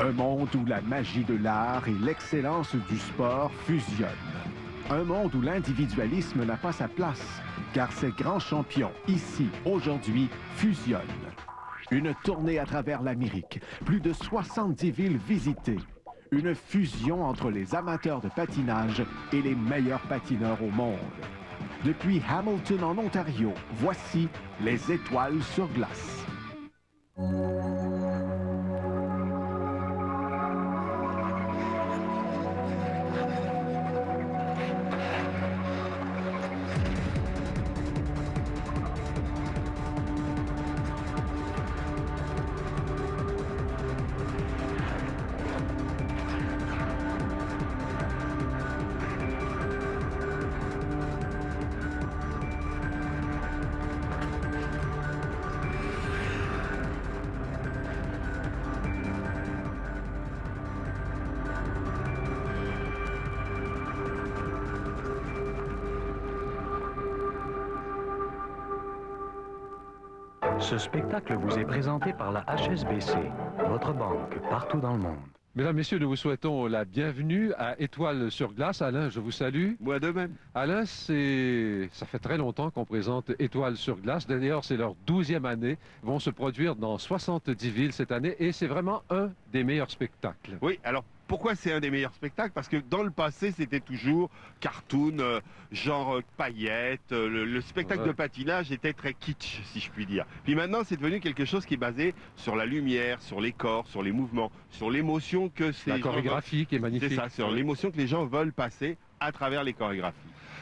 Un monde où la magie de l'art et l'excellence du sport fusionnent. Un monde où l'individualisme n'a pas sa place, car ces grands champions, ici, aujourd'hui, fusionnent. Une tournée à travers l'Amérique, plus de 70 villes visitées. Une fusion entre les amateurs de patinage et les meilleurs patineurs au monde. Depuis Hamilton en Ontario, voici les Étoiles sur glace. Ce spectacle vous est présenté par la HSBC, votre banque partout dans le monde. Mesdames, Messieurs, nous vous souhaitons la bienvenue à Étoiles sur glace. Alain, je vous salue. Moi de même. Alain, ça fait très longtemps qu'on présente Étoiles sur glace. D'ailleurs, c'est leur 12e année. Ils vont se produire dans 70 villes cette année et c'est vraiment un des meilleurs spectacles. Oui, alors pourquoi c'est un des meilleurs spectacles? Parce que dans le passé, c'était toujours cartoon, genre paillettes. Le spectacle de patinage était très kitsch, si je puis dire. Puis maintenant, c'est devenu quelque chose qui est basé sur la lumière, sur les corps, sur les mouvements, sur l'émotion que c'est. La chorégraphie qui est magnifique. C'est ça, sur l'émotion que les gens veulent passer à travers les chorégraphies.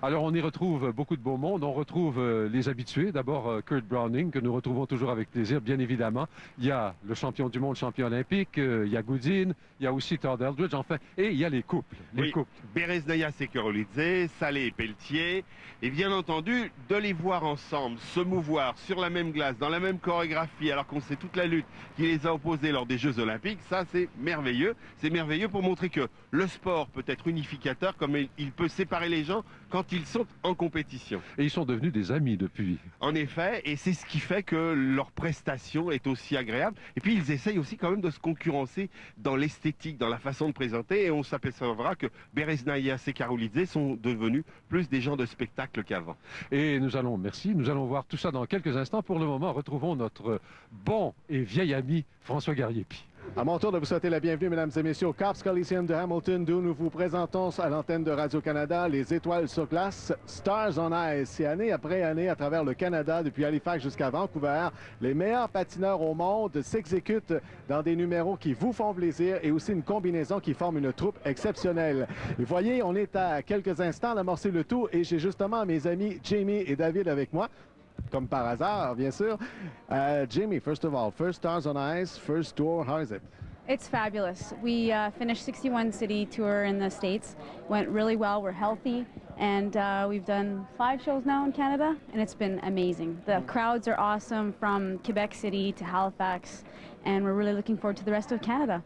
Alors, on y retrouve beaucoup de beau monde. On retrouve les habitués. D'abord, Kurt Browning, que nous retrouvons toujours avec plaisir, bien évidemment. Il y a le champion du monde, champion olympique. Il y a Goodin. Il y a aussi Todd Eldridge, enfin. Et il y a les couples. Les couples. Bereznaya Sekerolidze, Salé et Pelletier. Et bien entendu, de les voir ensemble, se mouvoir sur la même glace, dans la même chorégraphie, alors qu'on sait toute la lutte qui les a opposés lors des Jeux Olympiques, ça, c'est merveilleux. C'est merveilleux pour montrer que le sport peut être unificateur, comme il peut séparer les gens quand ils sont en compétition. Et ils sont devenus des amis depuis. En effet, et c'est ce qui fait que leur prestation est aussi agréable. Et puis ils essayent aussi quand même de se concurrencer dans l'esthétique, dans la façon de présenter. Et on s'apercevra que Bereznaya Sekerolidze sont devenus plus des gens de spectacle qu'avant. Et nous allons voir tout ça dans quelques instants. Pour le moment, retrouvons notre bon et vieil ami François Gariepi. À mon tour de vous souhaiter la bienvenue, mesdames et messieurs, au Copps Coliseum de Hamilton, d'où nous vous présentons à l'antenne de Radio-Canada les Étoiles sur glace, Stars on Ice. Et année après année, à travers le Canada, depuis Halifax jusqu'à Vancouver, les meilleurs patineurs au monde s'exécutent dans des numéros qui vous font plaisir et aussi une combinaison qui forme une troupe exceptionnelle. Et voyez, on est à quelques instants d'amorcer le tout et j'ai justement mes amis Jamie et David avec moi. Comme par hasard, bien sûr. Jamie, first of all, first Stars on Ice, first tour, how is it? It's fabulous. We finished 61 city tour in the States. Went really well. We're healthy. And we've done 5 shows now in Canada, and it's been amazing. The crowds are awesome from Quebec City to Halifax, and we're really looking forward to the rest of Canada.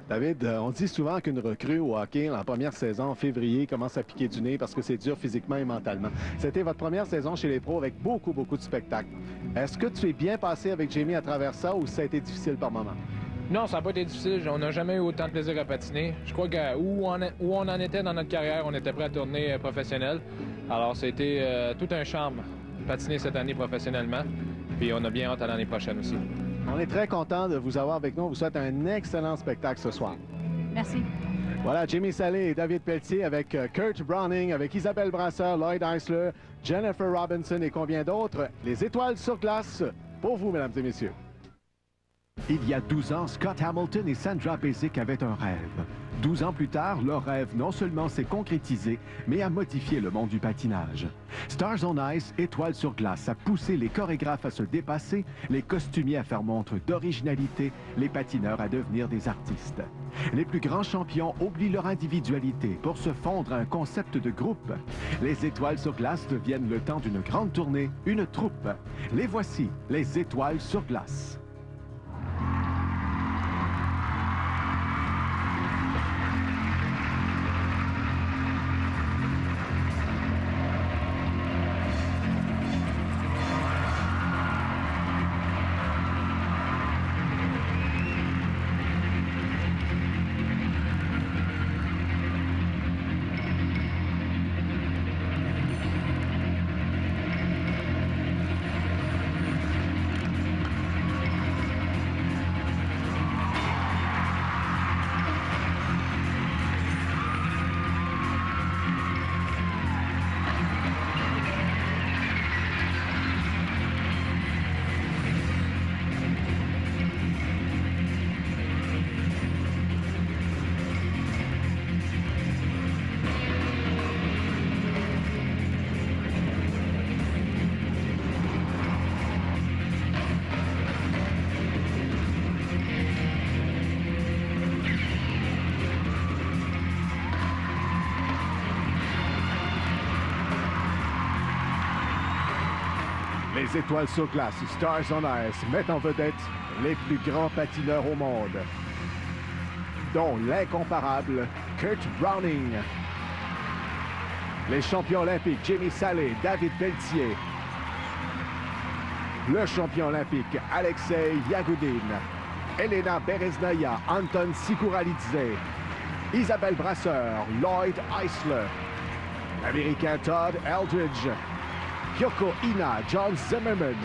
David, on dit souvent qu'une recrue au hockey, en première saison, en février, commence à piquer du nez parce que c'est dur physiquement et mentalement. C'était votre première saison chez les pros avec beaucoup de spectacles. Est-ce que tu es bien passé avec Jamie à travers ça ou ça a été difficile par moment? Non, ça n'a pas été difficile. On n'a jamais eu autant de plaisir à patiner. Je crois que où on en était dans notre carrière, on était prêt à tourner professionnel. Alors, c'était tout un charme patiner cette année professionnellement. Puis on a bien hâte à l'année prochaine aussi. On est très content de vous avoir avec nous. On vous souhaite un excellent spectacle ce soir. Merci. Voilà, Jamie Salé et David Pelletier avec Kurt Browning, avec Isabelle Brasseur, Lloyd Eisler, Jennifer Robinson et combien d'autres. Les Étoiles sur glace pour vous, mesdames et messieurs. Il y a 12 ans, Scott Hamilton et Sandra Basic avaient un rêve. 12 ans plus tard, leur rêve non seulement s'est concrétisé, mais a modifié le monde du patinage. Stars on Ice, Étoiles sur glace, a poussé les chorégraphes à se dépasser, les costumiers à faire montre d'originalité, les patineurs à devenir des artistes. Les plus grands champions oublient leur individualité pour se fondre à un concept de groupe. Les Étoiles sur glace deviennent le temps d'une grande tournée, une troupe. Les voici, les Étoiles sur glace. Les étoiles sur glace, Stars on Ice, mettent en vedette les plus grands patineurs au monde, dont l'incomparable Kurt Browning. Les champions olympiques Jamie Salé, David Pelletier. Le champion olympique Alexei Yagoudin. Elena Bereznaya, Anton Sikouralidze. Isabelle Brasseur, Lloyd Eisler. L'Américain Todd Eldridge. Kyoko Ina, John Zimmerman.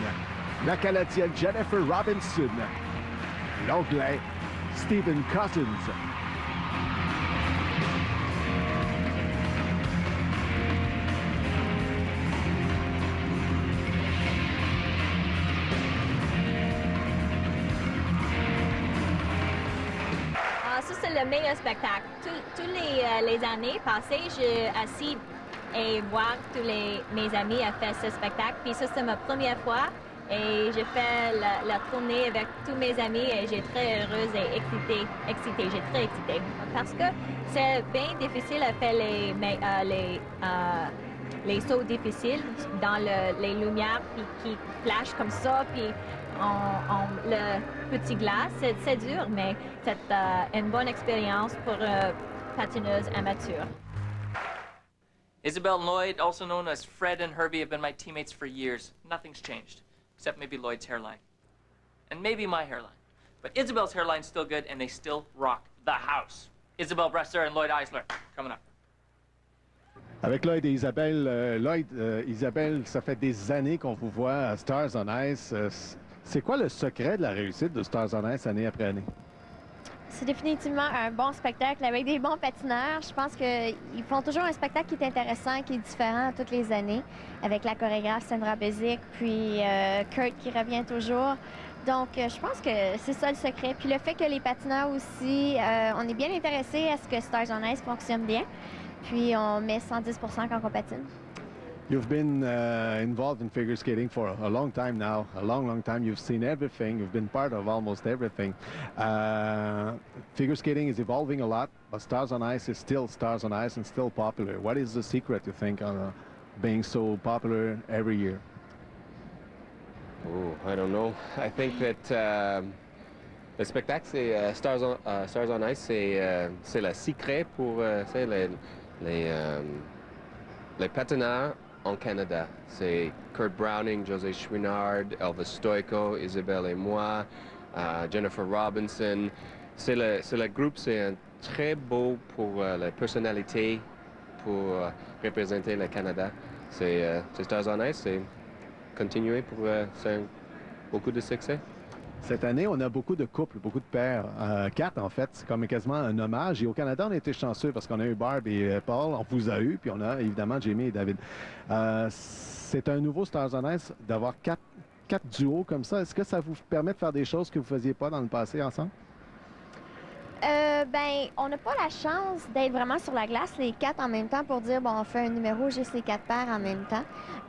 La Canadienne Jennifer Robinson. L'Anglais Stephen Cousins. Ça, c'est le meilleur spectacle. Tous les années passées, j'ai assis et voir tous mes amis à faire ce spectacle. Puis ça, c'est ma première fois. Et j'ai fait la tournée avec tous mes amis et j'ai très heureuse et excitée. J'ai très excitée. Parce que c'est bien difficile à faire les sauts difficiles dans les lumières qui flashent comme ça. Puis le petit glace, c'est dur, mais c'est une bonne expérience pour patineuse amateur. Isabel and Lloyd, also known as Fred and Herbie, have been my teammates for years. Nothing's changed, except maybe Lloyd's hairline. And maybe my hairline. But Isabel's hairline's still good, and they still rock the house. Isabelle Brasseur and Lloyd Eisler, coming up. Avec Lloyd et Isabelle, Isabelle, ça fait des années qu'on vous voit à Stars on Ice. C'est quoi le secret de la réussite de Stars on Ice année après année? C'est définitivement un bon spectacle avec des bons patineurs. Je pense qu'ils font toujours un spectacle qui est intéressant, qui est différent toutes les années, avec la chorégraphe Sandra Bezic, puis Kurt qui revient toujours. Donc, je pense que c'est ça le secret. Puis le fait que les patineurs aussi, on est bien intéressés à ce que Stars on Ice fonctionne bien. Puis on met 110% quand on patine. You've been involved in figure skating for a long time now, a long time. You've seen everything. You've been part of almost everything. Figure skating is evolving a lot, but Stars on Ice is still Stars on Ice and still popular. What is the secret, you think, on being so popular every year? Oh, I don't know. I think that le spectacle, c'est Stars on Ice, c'est le secret pour les patineurs en Canada. C'est Kurt Browning, José Chouinard, Elvis Stoico, Isabelle et moi, Jennifer Robinson. C'est le groupe, c'est très beau pour la personnalité, pour représenter le Canada. C'est Stars on Ice, c'est continuer pour beaucoup de succès. Cette année, on a beaucoup de couples, beaucoup de pairs. 4, en fait, c'est comme quasiment un hommage. Et au Canada, on a été chanceux parce qu'on a eu Barb et Paul, on vous a eu, puis on a évidemment Jamie et David. C'est un nouveau Stars on Ice d'avoir 4 duos comme ça. Est-ce que ça vous permet de faire des choses que vous ne faisiez pas dans le passé ensemble? Ben, on n'a pas la chance d'être vraiment sur la glace, les 4 en même temps, pour dire, bon, on fait un numéro juste les 4 paires en même temps.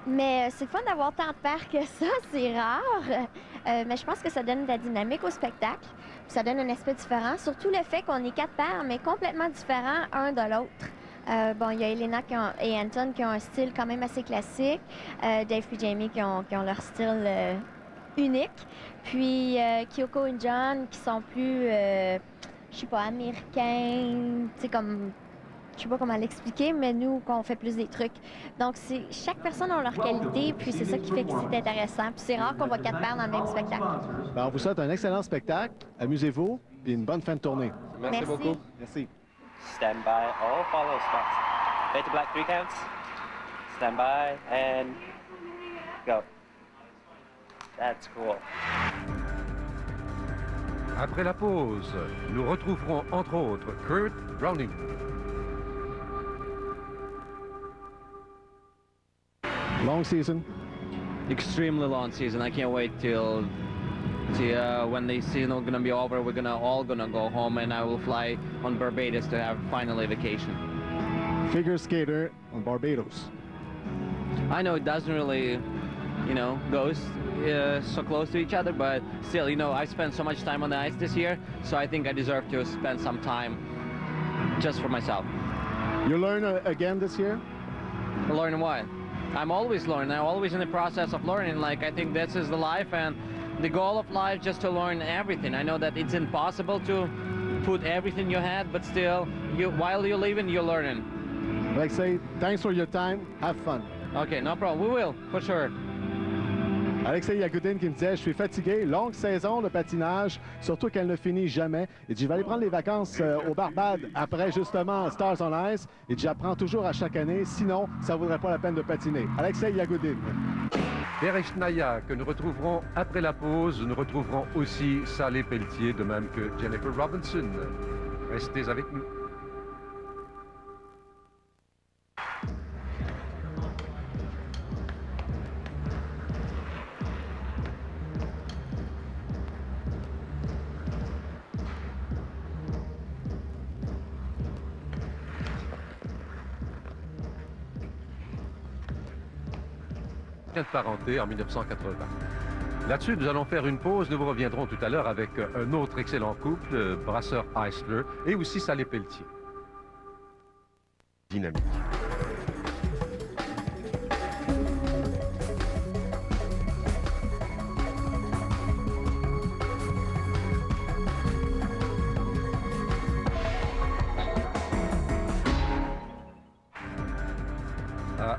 Mais c'est fun d'avoir tant de paires que ça, c'est rare. Mais je pense que ça donne de la dynamique au spectacle. Ça donne un aspect différent, surtout le fait qu'on est 4 paires, mais complètement différents un de l'autre. Bon, il y a Elena et Anton qui ont un style quand même assez classique. Dave et Jamie qui ont leur style unique. Puis Kyoko et John qui sont plus... je sais pas, américain, tu sais, comme, je sais pas comment l'expliquer, mais nous, qu'on fait plus des trucs. Donc, chaque personne a leur qualité, puis c'est ça qui fait que c'est intéressant. Puis c'est rare qu'on voit 4 paires dans le même spectacle. Ben, on vous souhaite un excellent spectacle, amusez-vous, et une bonne fin de tournée. Merci beaucoup. Merci. Stand by, all follow spots. Fade to black, 3 counts. Stand by, and go. That's cool. Après la pause, nous retrouverons entre autres Kurt Browning. Long season. Extremely long season. I can't wait till when the season is gonna be over. We're all gonna go home, and I will fly on Barbados to have finally vacation. Figure skater on Barbados. I know it doesn't really, go so close to each other, but still, I spent so much time on the ice this year, so I think I deserve to spend some time just for myself. You learn again this year? Learn what? I'm always learning. I'm always in the process of learning. Like, I think this is the life, and the goal of life just to learn everything. I know that it's impossible to put everything you had, but still, while you're living, you're learning. Alexei, thanks for your time. Have fun. Okay, no problem. We will, for sure. Alexei Yagudin qui me disait, je suis fatigué, longue saison de patinage, surtout qu'elle ne finit jamais. Il dit, je vais aller prendre les vacances aux Barbades après justement Stars on Ice. Il dit, j'apprends toujours à chaque année, sinon ça ne vaudrait pas la peine de patiner. Alexei Yagudin. Bereshnaya, que nous retrouverons après la pause. Nous retrouverons aussi Sally Pelletier, de même que Jennifer Robinson. Restez avec nous. De parenté en 1980. Là-dessus, nous allons faire une pause. Nous vous reviendrons tout à l'heure avec un autre excellent couple, Brasseur-Eisler et aussi Sally Pelletier. Dynamique.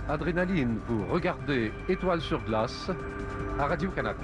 Adrénaline, vous regardez Étoiles sur glace à Radio-Canada.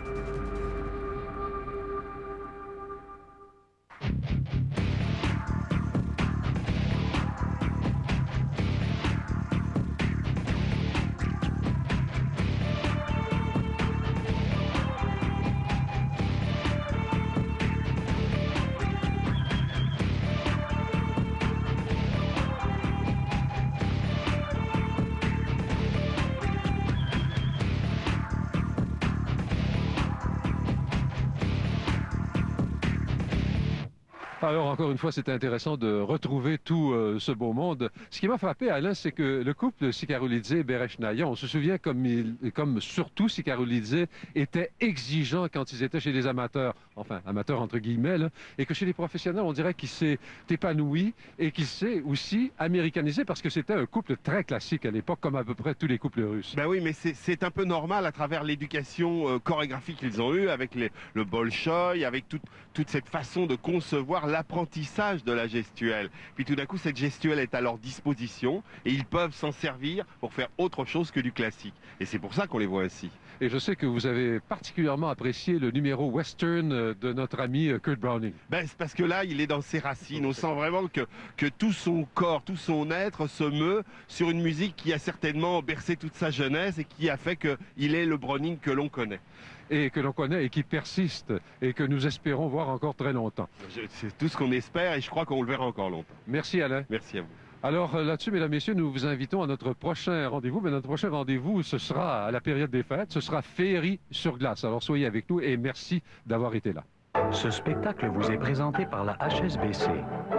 Alors, encore une fois, c'est intéressant de retrouver tout ce beau monde. Ce qui m'a frappé, Alain, c'est que le couple Sikaroulidze et Bereshnaya, on se souvient comme surtout Sikaroulidze était exigeant quand ils étaient chez les amateurs, enfin, amateurs entre guillemets, là, et que chez les professionnels, on dirait qu'il s'est épanoui et qu'il s'est aussi américanisé parce que c'était un couple très classique à l'époque, comme à peu près tous les couples russes. Ben oui, mais c'est un peu normal à travers l'éducation chorégraphique qu'ils ont eue, avec le Bolchoï, avec toute cette façon de concevoir l'apprentissage de la gestuelle. Puis tout d'un coup, cette gestuelle est à leur disposition et ils peuvent s'en servir pour faire autre chose que du classique. Et c'est pour ça qu'on les voit ainsi. Et je sais que vous avez particulièrement apprécié le numéro western de notre ami Kurt Browning. Ben, c'est parce que là, il est dans ses racines. On sent vraiment que tout son corps, tout son être se meut sur une musique qui a certainement bercé toute sa jeunesse et qui a fait qu'il est le Browning que l'on connaît. Et que l'on connaît et qui persiste et que nous espérons voir encore très longtemps. C'est tout ce qu'on espère et je crois qu'on le verra encore longtemps. Merci Alain. Merci à vous. Alors là-dessus, mesdames, messieurs, nous vous invitons à notre prochain rendez-vous. Mais notre prochain rendez-vous, ce sera à la période des fêtes. Ce sera Féerie sur glace. Alors soyez avec nous et merci d'avoir été là. Ce spectacle vous est présenté par la HSBC,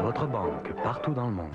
votre banque partout dans le monde.